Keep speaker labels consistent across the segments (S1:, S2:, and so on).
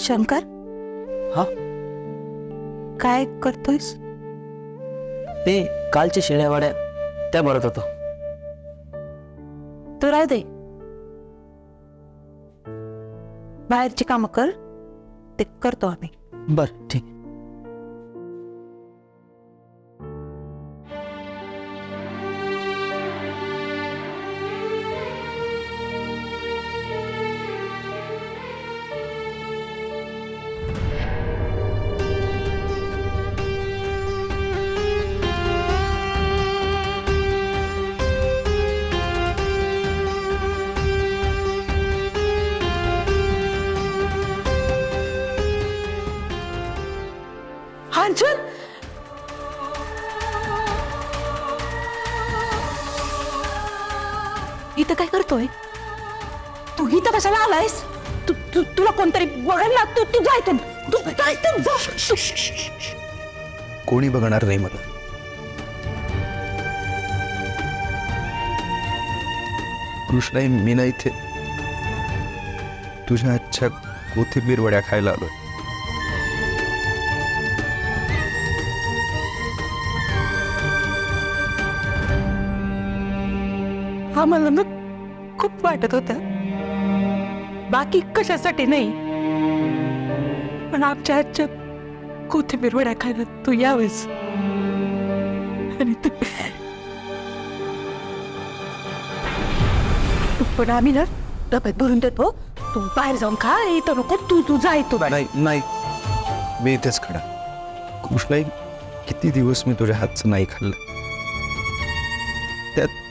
S1: शंकर,
S2: हा
S1: काय करतोयस?
S2: ते कालच्या शेळ्यावाड्या त्या भरत होतो.
S1: तू राहू दे, बाहेरची कामं कर, ते करतो आम्ही.
S2: बर ठीक.
S1: अंजन, इथं काय करतोय तू? इथं कशाला आलायस? तुला कोणतरी बघायला लागतो. तू जाय, तू काय जा.
S3: कोणी बघणार नाही मला. कृष्णाई, मी ना इथे तुझ्या आजच्या कोथिंबीर वड्या खायला आलोय.
S1: आम्हाला ना खूप वाटत होतं, बाकी कशासाठी नाही, पण आमच्या आजच्या कोथिंबीर वड्या खायला तू यावेस. आणि पण आम्ही ना डब्यात भरून देतो, तू बाहेर जाऊन खा. इथं नको, तू जा. तू
S3: नाही नाही, मी इथेच खडा. कृष्णाई, किती दिवस मी तुझ्या हातचं नाही खाल्लं, त्यात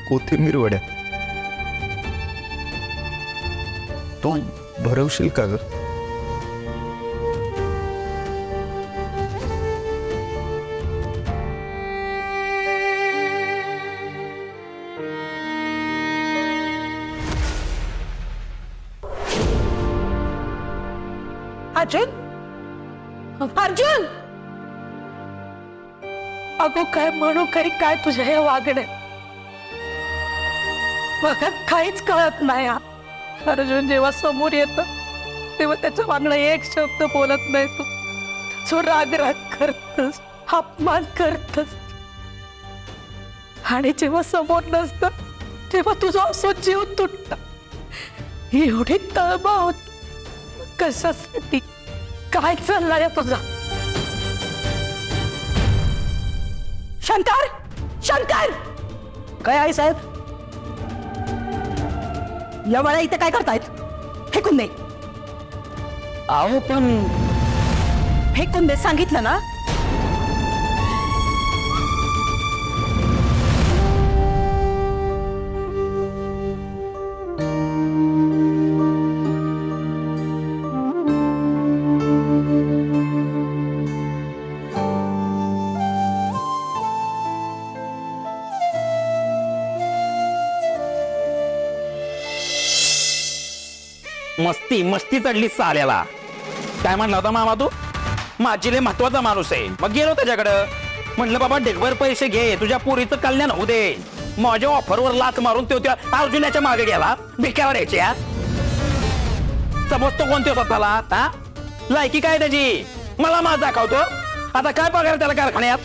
S3: कोथिंबीर वड्या. तो भरवशील का ग?
S1: अर्जुन, अर्जुन, अगो काय म्हणू, काय तुझ्या हे वागणे बघा, काहीच कळत नाही. अर्जुन जेव्हा समोर येत तेव्हा त्याचं वागणं एक शब्द बोलत नाही. तू राग करतस, अपमान करतस, आणि जेव्हा समोर नसत तेव्हा तुझा असं जीव तुटत. एवढी तळमळ होत कशासाठी? काय चाललाय तुझा? शंकर, शंकर,
S2: काय आहे साहेब?
S1: या वेळा इथे काय करतायत? फेकून दे.
S2: अहो पण
S1: फेकून दे सांगितलं ना.
S4: मस्ती मस्ती चढली साल्याला. काय म्हणला होता मामा तू? माझी लय महत्वाचा माणूस आहे. मग गेलो त्याच्याकडं, म्हणलं बाबा ढेकभर पैसे घे, तुझ्या पोरीचं कल्याण होऊ दे. माझ्या ऑफरवर लाथ मारून तो त्या अर्जुनाच्या मागे गेला भिक्यावर यायच्या. समजतो कोणते स्वतःला? हा, लायकी काय त्याची? मला माझ दाखवतो. आता काय पगार त्याला कारखान्यात?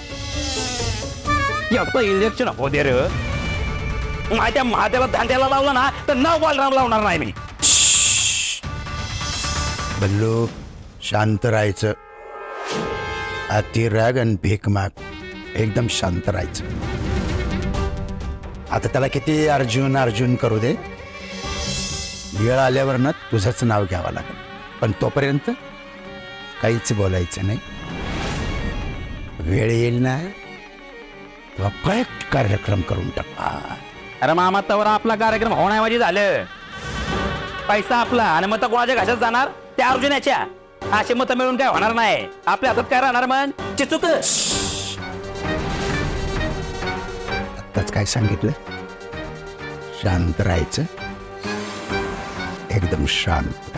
S4: इलेक्शन हो दे रे. माझ्या महादेवाला धांड्याला लावलं ना तर नाव बालराम लावणार नाही मी.
S3: बल्लू, शांत राहायचं. अति राग आणि भीक माग, एकदम शांत राहायचं. आता त्याला किती अर्जुन अर्जुन करू दे, वेळ आल्यावर ना तुझंच नाव घ्यावं लागेल. पण तोपर्यंत काहीच बोलायचं नाही. वेळ येईल ना तेव्हा करेक्ट कार्यक्रम करून टाका.
S4: अरे मामा, तवर आपला कार्यक्रम होण्याऐवजी झालं. पैसा आपला आणि मत कोणाच्या घशात जाणार? त्या अर्जुनाच्या. असे मत मिळून काय होणार नाही. आपल्या हातात काय राहणार? मग चिचूक.
S3: आत्ताच काय सांगितलं? शांत राहायचं, एकदम शांत.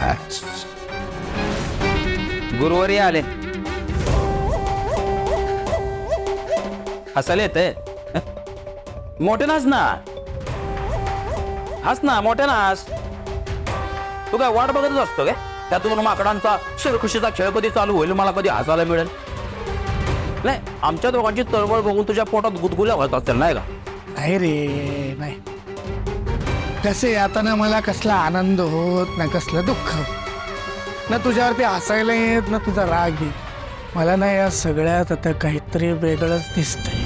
S4: गुरुवारी आले. हसायला येते. मोठे नाच ना, हस ना, मोठे नाच. तू काय वाट बघतच असतो काय? त्या दोन माकडांचा सरखुशीचा खेळ कधी चालू होईल, मला कधी हसायला मिळेल. नाही, आमच्या दोघांची तळमळ बघून तुझ्या पोटात गुदगुल्या होत असतील नाही का?
S5: नाही रे नाही. कसे आता ना मला कसला आनंद होत ना कसलं दुःख, ना तुझ्यावरती हसायला येत ना तुझा राग येत. मला ना या सगळ्यात आता काहीतरी वेगळंच दिसतंय.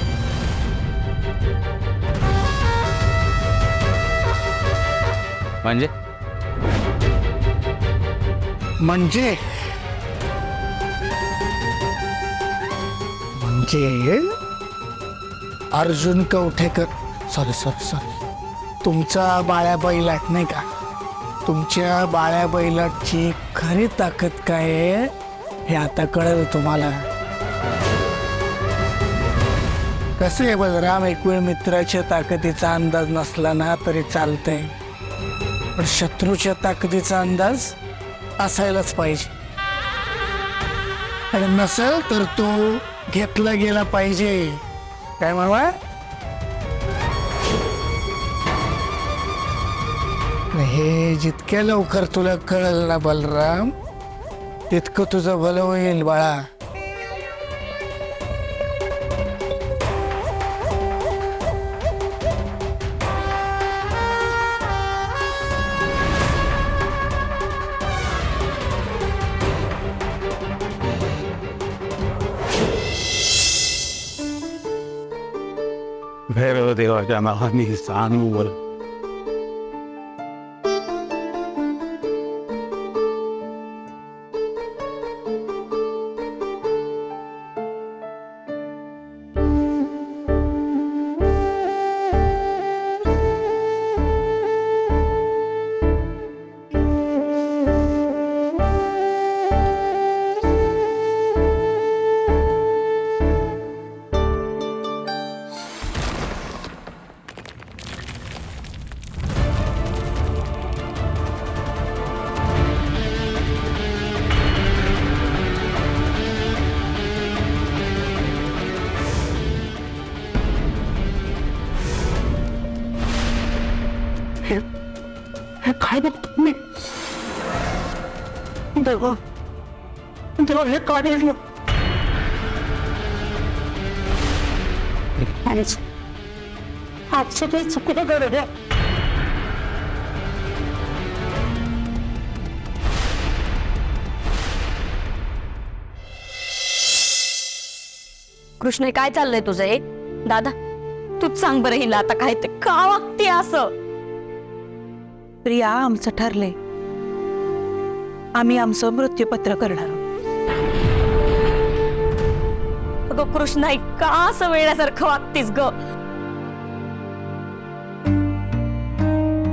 S4: म्हणजे
S5: म्हणजे अर्जुन कवठेकर, सॉरी तुमचा बाळ्या बैलाट नाही का, तुमच्या बाळ्या बैलाटची खरी ताकद काय आहे हे आता कळेल तुम्हाला. कसे आहे बलराम, एक वेळ मित्राच्या ताकदीचा अंदाज नसला ना तरी चालतंय, पण शत्रूच्या ताकदीचा अंदाज असायलाच पाहिजे. आणि नसेल तर तो घेतला गेला पाहिजे. काय म्हणवा, हे जितक्या लवकर तुला कळलं ना बलराम, तितकं तुझं भलं होईल बाळा.
S3: भैरवदेवाच्या नावाने सांगू. हे काय बघतो मी, देवा देवा, हे काय दिसलं. आजचं काही चुकलं गरज आहे.
S1: कृष्ण काय चाललंय तुझं? एक दादा तूच सांग बरं हिला आता काय ते का वागते असं?
S6: प्रिया, आमचं ठरलंय, आम्ही आमचं मृत्यूपत्र करणार आहोत.
S1: अगं कृष्णा, का असं वेड्यासारखं वागतीस ग?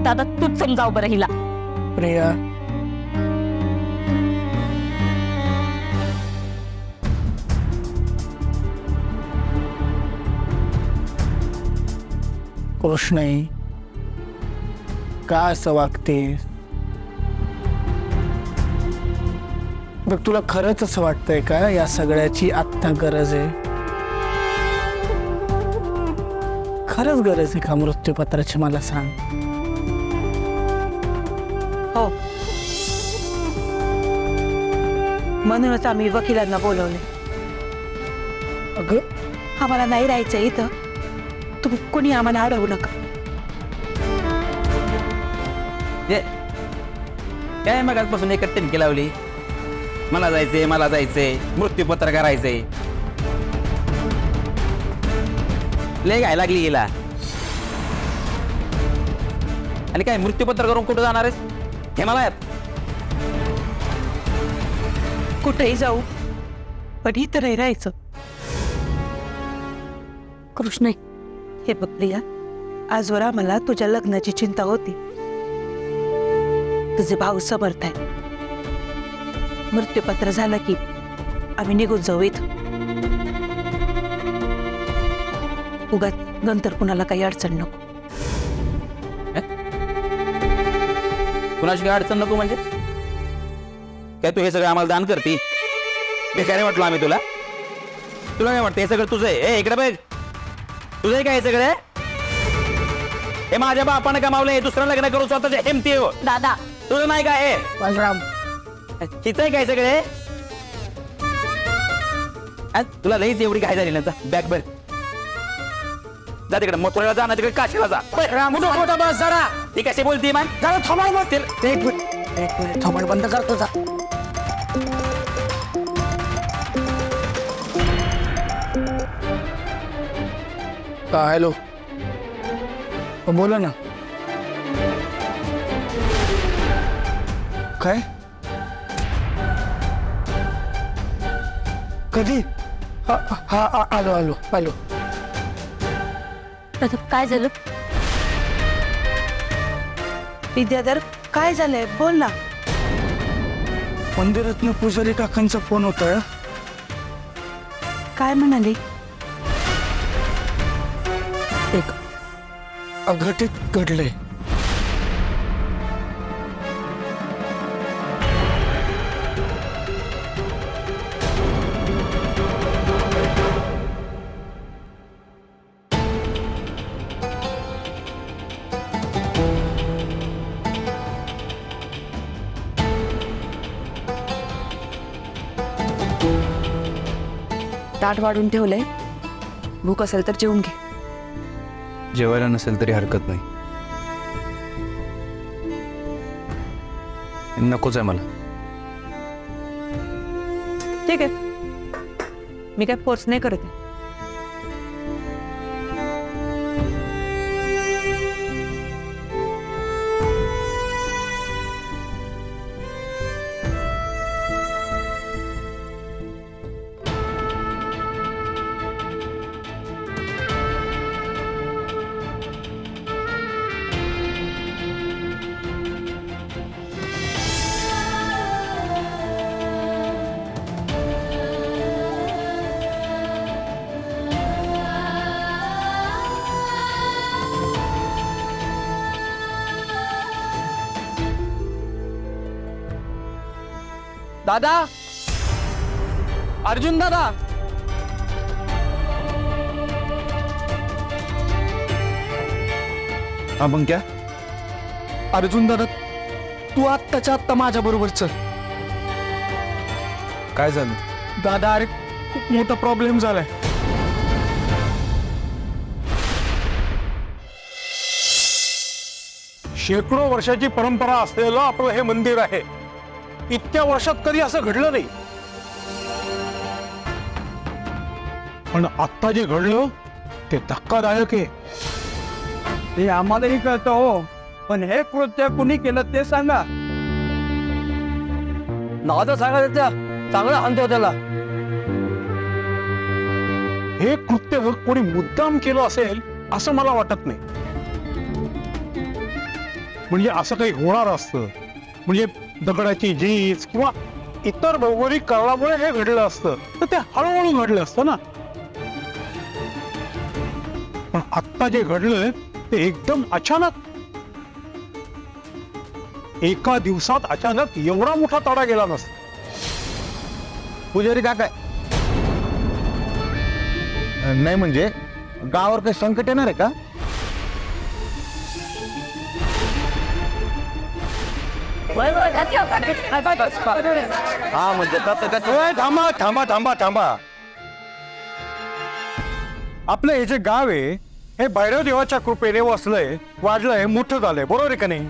S1: दादा तूच समजाव बरं हिला.
S5: प्रिया, कृष्णाई, का असं वागतेस? बघ, तुला खरंच असं वाटतंय का या सगळ्याची आत्ता गरज आहे? खरंच गरज आहे का मृत्यूपत्राची? मला सांग.
S6: हो, म्हणूनच आम्ही वकिलांना बोलवले.
S5: अगं,
S6: आम्हाला नाही राहायचं इथं, तुम्ही कोणी आम्हाला अडवू नका.
S4: काय मग आजपासून एक टिमकी लावली, मला जायचंय, मृत्यूपत्र करायचंय. लय काय लागली गेला. आणि काय मृत्यूपत्र करून कुठं जाणार आहेस? हे मला
S6: कुठेही जाऊ, पण इथं नाही राहायचं.
S1: कृष्ण,
S6: हे बघ प्रिया, आजवर आम्हाला तुझ्या लग्नाची चिंता होती. तुझे भाऊ समर्थ आहे. मृत्यूपत्र झालं की आम्ही निघून जाऊ इथं. उगाच नंतर कुणाला काही अडचण नको.
S4: कुणाची काय अडचण नको म्हणजे? काय तू हे सगळं आम्हाला दान करती? बेकारी वाटलो आम्ही तुला? तुला काय वाटतं हे सगळं तुझं आहे? इकडे बघ, तुझं आहे काय हे सगळं? हे माझ्या बापाने कमावलंय, दुसरं लग्न करू स्वतःच्या हिमती हो.
S1: दादा
S4: तुझं नाही काय?
S5: बलराम,
S4: हिचं आहे काय सगळे तुला लईच एवढी काय झाली ना बॅग बर जा तिकडे मथुरेला जा ना तिकडे काशीला जा
S5: बस जरा
S4: ती कशी बोलती मग
S5: जरा थांबा मग एक मिनिट थोबड बंद करतो जा का हॅलो बोला ना काय कधी हा हा आलो आलो आलो
S1: काय झालं?
S6: विद्याधर काय झालंय बोल ना.
S5: मंदिरातनं पुजारी काकांचा फोन होता.
S6: काय म्हणाली?
S5: एक अघटित घडलंय.
S6: ताट वाढून ठेवलंय, भूक असेल तर जेवून घे.
S7: जेवायला नसेल तरी हरकत नाही. नकोच आहे मला.
S6: ठीक आहे, मी काय फोर्स नाही करत आहे.
S2: दादा, अर्जुन दादा.
S7: हा मग क्या?
S5: अर्जुन दादा, तू आत्ताच्या आत्ता माझ्या बरोबर चल.
S7: काय झालं?
S5: दादा, अरे खूप मोठा प्रॉब्लेम झालाय.
S8: शेकडो वर्षाची परंपरा असलेलं आपलं हे मंदिर आहे. इतक्या वर्षात कधी असं घडलं नाही. पण आता जे घडलं ते धक्कादायक आहे.
S2: हे आम्हालाही कळतं हो, पण हे कृत्य कुणी केलं ते सांगा. नाव तर सांगा त्याचं, चांगला आणतो त्याला.
S8: हे कृत्य कोणी मुद्दाम केलं असेल असं मला वाटत नाही. म्हणजे असं काही होणार असतं, म्हणजे दगडाची झीज किंवा इतर भौगोलिक कारणामुळे हे घडलं असतं तर ते हळूहळू घडलं असतं ना. पण आत्ता जे घडलंय ते एकदम अचानक, एका दिवसात अचानक एवढा मोठा तडा गेला नसता.
S7: पुजारी काका, नाही म्हणजे गावावर काही संकट येणार आहे का? हा म्हणजे
S8: थांबा थांबा थांबा थांबा. आपलं हे जे गाव आहे हे भैरव देवाच्या कृपेने वसलंय, वाढलंय, मोठं झालंय, बरोबर आहे का नाही?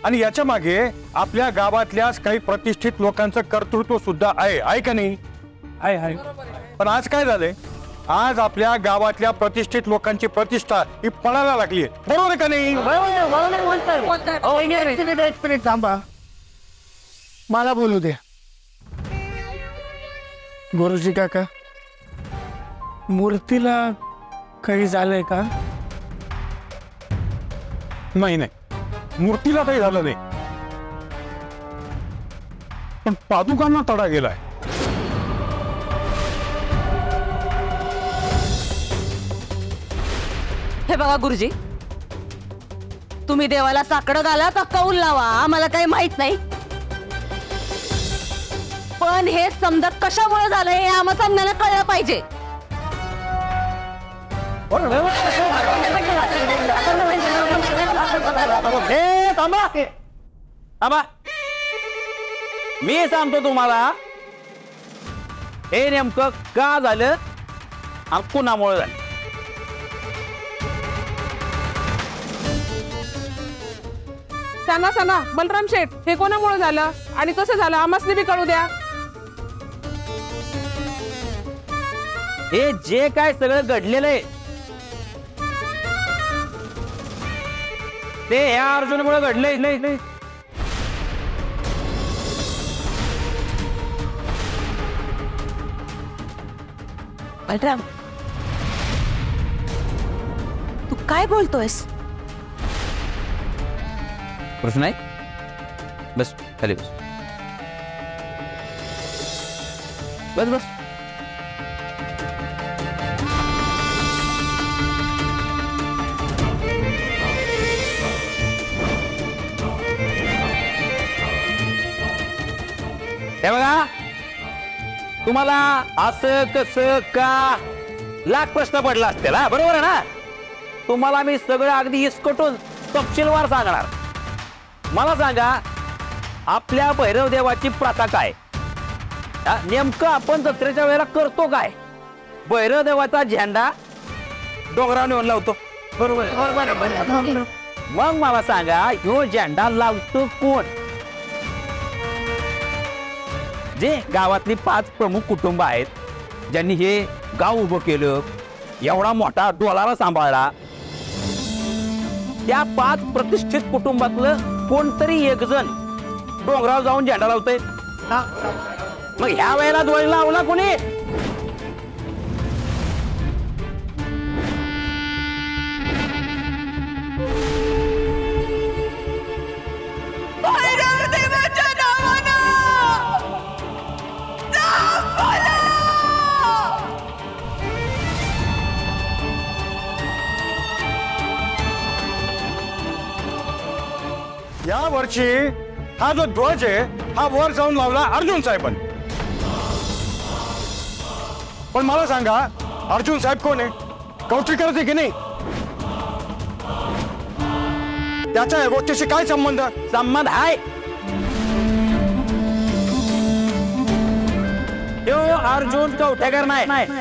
S8: आणि याच्या मागे आपल्या गावातल्याच काही प्रतिष्ठित लोकांचं कर्तृत्व सुद्धा आहे का नाही? आहे. पण आज काय झालंय, आज आपल्या गावातल्या प्रतिष्ठित लोकांची प्रतिष्ठा ही पडायला लागली आहे, बरोबर आहे का नाही?
S5: एक मिनिट थांबा, मला बोलू द्या. गुरुजी काका, मूर्तीला काही झालंय का?
S8: नाही, मूर्तीला काही झालं नाही, पण पादुकांना तडा गेलाय.
S1: हे बघा गुरुजी, तुम्ही देवाला साकडं घाला का कौल लावा आम्हाला काही माहित नाही, पण हे समजा कशामुळे झालं हे आम्हाला समजायला कळलं पाहिजे.
S4: थांबा. मी सांगतो तुम्हाला हे नेमकं का झालं आणि कुणामुळे झालं.
S1: सांगा सांगा बलराम शेठ, हे कोणामुळे झालं आणि कसं झालं आम्हासनी बी कळू द्या.
S4: हे जे काय सगळं घडलेलं आहे ते ह्या अर्जुनमुळे घडलंय. नाही
S6: बलराम, तू काय बोलतोयस?
S4: प्रश्न आहे. बस खाली बस बस बस. हे बघा, तुम्हाला असं कसं का लाख प्रश्न पडला असतील, हा बरोबर आहे ना. तुम्हाला मी सगळं अगदी इसकटून तपशीलवार सांगणार. मला सांगा, आपल्या भैरव देवाची प्रथा काय, नेमकं आपण जत्रेच्या वेळेला करतो काय. भैरव देवाचा झेंडा डोंगरावर नेऊन लावतो, बरोबर. मग मला सांगा, ह्यो झेंडा लावतो कोण. जे गावातली 5 प्रमुख कुटुंब आहेत ज्यांनी हे गाव उभं केलं, एवढा मोठा डोलारा सांभाळला, त्या 5 प्रतिष्ठित कुटुंबातलं कोणतरी एक जण डोंगरावर जाऊन झेंडा लावतंय. मग ह्या वेळेला ध्वज लावला कोणी.
S8: या वर्षी हा जो ध्वज आहे हा वर जाऊन लावला अर्जुन साहेबांनी. पण मला सांगा, अर्जुन साहेब कोण आहे? कौटिकरच आहे की नाही? त्याच्या या गोष्टीशी काय संबंध?
S4: संबंध आहे. यो अर्जुन कवठेकर नाही.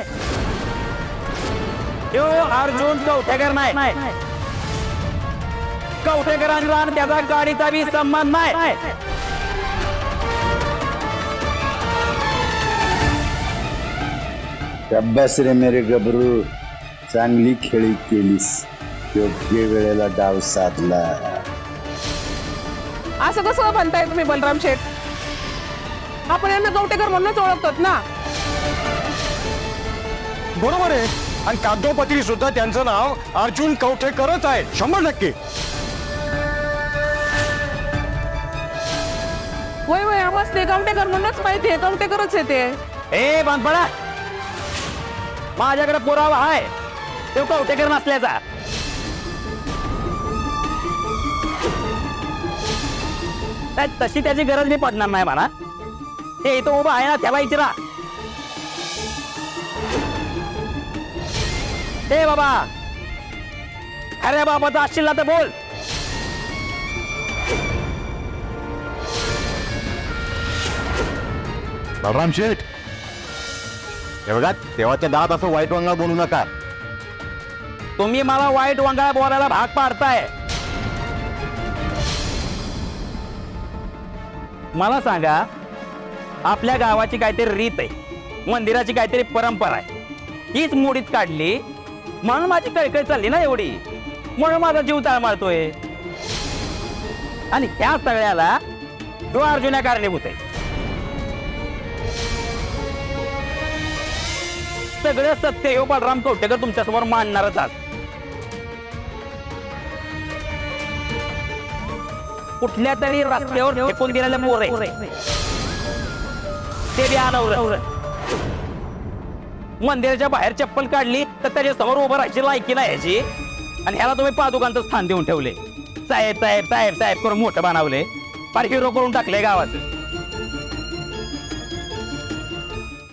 S4: यो अर्जुन कवठेकर नाही. कवठेकरांचा आणि त्याचा गाडीचा बी संबंध नाही.
S3: अभ्यास रे मेरे गबरू, चांगली खेळी केलीस, योग्य वेळेला डाव साधला.
S1: असं कसं म्हणताय तुम्ही बलराम शेठ? आपण यांना कवटेकर म्हणूनच ओळखतात ना.
S8: बरोबर आहे. आणि कागदोपत्री सुद्धा त्यांचं नाव अर्जुन कवठेकरच आहे, 100%.
S1: वय वय आम्हासनी कवटेकर म्हणूनच माहिती आहे, कवटेकरच आहे ते.
S4: ए बांधपडा, माझ्याकडे पुरावा आहे तो कवठेकर नसल्याचा. तशी त्याची गरज नाही पडणार नाही मला. हे इथं उभा आहे ना, त्याला विचारा. हे बाबा, अरे बाबाचा असशील ना तर बोल.
S7: बलराम शेठ, हे बघा, देवाच्या दात असं वाईट वांगा बोलू नका.
S4: तुम्ही मला वाईट वांगाळ बोलायला भाग पाडताय. मला सांगा, आपल्या गावाची काहीतरी रीत आहे, मंदिराची काहीतरी परंपरा आहे, हीच मोडीत काढली म्हणून माझी कळकळ चालली ना एवढी, म्हणून माझा जीव तळमळतोय. आणि ह्या सगळ्याला तो अर्जुन कारणीभूत आहे. सगळं सत्य हो बलराम कवठेकर तुमच्यासमोर मांडणारच आज. कुठल्या तरी रस्त्यावर फेकून दिलेलं मोर आहे, ते बी आणवलं. मंदिराच्या बाहेर चप्पल काढली तर त्याच्या समोर उभं राहायची लायकी नाही याची, आणि ह्याला तुम्ही पादुकांचं स्थान देऊन ठेवले. साहेब साहेब साहेब साहेब करून मोठं बनवले, फार हिरो करून टाकले गावाचं.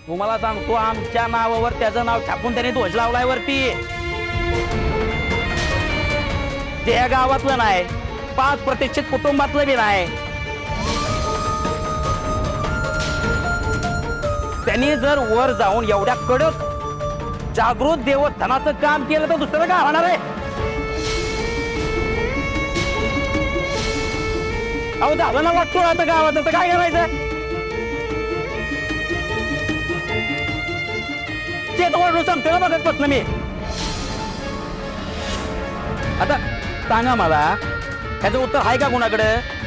S4: तुम्हाला सांगतो, आमच्या नावावर त्याचं नाव छापून त्याने ध्वज लावलाय वरती. ते या गावातलं नाही, 5 प्रतिष्ठित कुटुंबातलं बी नाही. त्यांनी जर वर जाऊन एवढ्या कडक जागृत देवस्थानाचं काम केलं तर दुसरं काय होणार आहे? अहो झालं ना वाटतो आता गावात, तर काय करायचं? ते तर सांगतो ना बघत बसलं मी. आता सांगा मला, त्याचं उत्तर आहे का कुणाकडे?